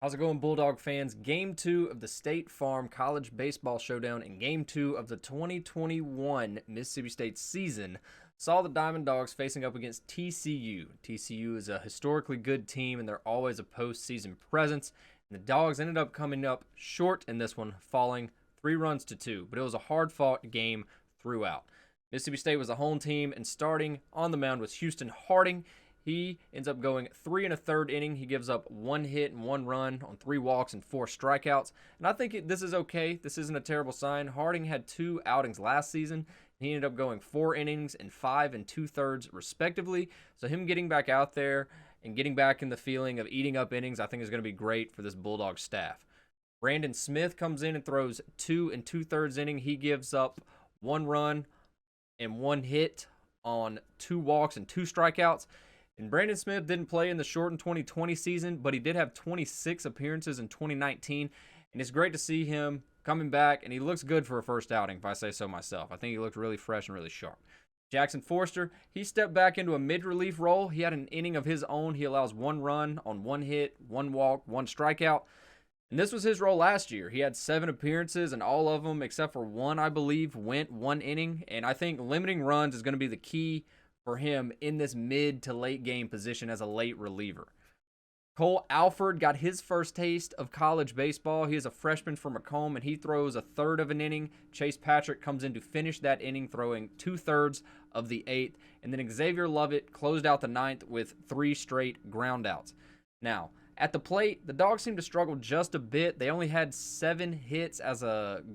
How's it going, Bulldog fans? Game 2 of the State Farm College Baseball Showdown and Game 2 of the 2021 Mississippi State season saw the Diamond Dogs facing up against TCU. TCU is a historically good team, and they're always a postseason presence. And the Dogs ended up coming up short in this one, falling 3 runs to 2. But it was a hard-fought game throughout. Mississippi State was a home team, and starting on the mound was Houston Harding. He ends up going 3 1/3 inning. He gives up 1 hit and 1 run on 3 walks and 4 strikeouts. And I think this is okay. This isn't a terrible sign. Harding had 2 outings last season. He ended up going 4 innings and 5 2/3 respectively. So him getting back out there and getting back in the feeling of eating up innings, I think is going to be great for this Bulldog staff. Brandon Smith comes in and throws 2 2/3 inning. He gives up 1 run and 1 hit on 2 walks and 2 strikeouts. And Brandon Smith didn't play in the shortened 2020 season, but he did have 26 appearances in 2019. And it's great to see him coming back, and he looks good for a first outing, if I say so myself. I think he looked really fresh and really sharp. Jackson Forster, he stepped back into a mid-relief role. He had an inning of his own. He allows 1 run on 1 hit, 1 walk, 1 strikeout. And this was his role last year. He had 7 appearances, and all of them, except for one, I believe, went 1 inning. And I think limiting runs is going to be the key for him in this mid to late game position as a late reliever. Cole Alford got his first taste of college baseball. He is a freshman from Macomb, and he throws 1/3 of an inning. Chase Patrick comes in to finish that inning, throwing 2/3 of the 8th. And then Xavier Lovett closed out the 9th with 3 straight groundouts. Now, at the plate, the Dogs seemed to struggle just a bit. They only had 7 hits as a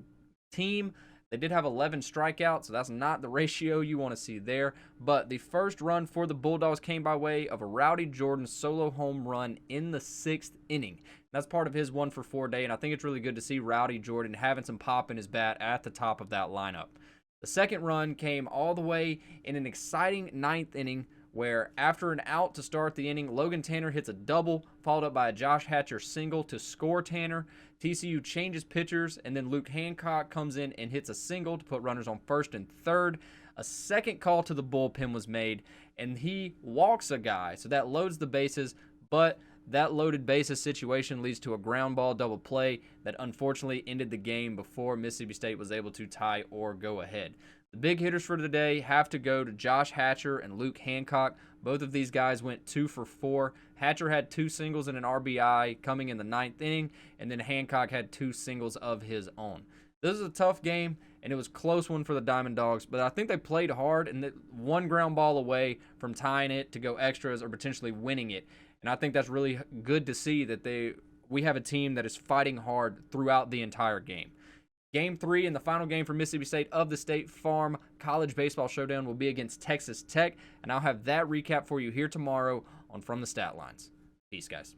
team. They did have 11 strikeouts, so that's not the ratio you want to see there. But the first run for the Bulldogs came by way of a Rowdy Jordan solo home run in the 6th inning. That's part of his 1-for-4 day, and I think it's really good to see Rowdy Jordan having some pop in his bat at the top of that lineup. The second run came all the way in an exciting 9th inning, where after an out to start the inning, Logan Tanner hits a double, followed up by a Josh Hatcher single to score Tanner. TCU changes pitchers, and then Luke Hancock comes in and hits a single to put runners on first and third. A second call to the bullpen was made, and he walks a guy, so that loads the bases, but that loaded bases situation leads to a ground ball double play that unfortunately ended the game before Mississippi State was able to tie or go ahead. The big hitters for today have to go to Josh Hatcher and Luke Hancock. Both of these guys went 2-for-4. Hatcher had 2 singles and an RBI coming in the 9th inning, and then Hancock had 2 singles of his own. This is a tough game, and it was a close one for the Diamond Dogs, but I think they played hard, and one ground ball away from tying it to go extras or potentially winning it. And I think that's really good to see that we have a team that is fighting hard throughout the entire game. Game 3 and the final game for Mississippi State of the State Farm College Baseball Showdown will be against Texas Tech, and I'll have that recap for you here tomorrow on From the Stat Lines. Peace, guys.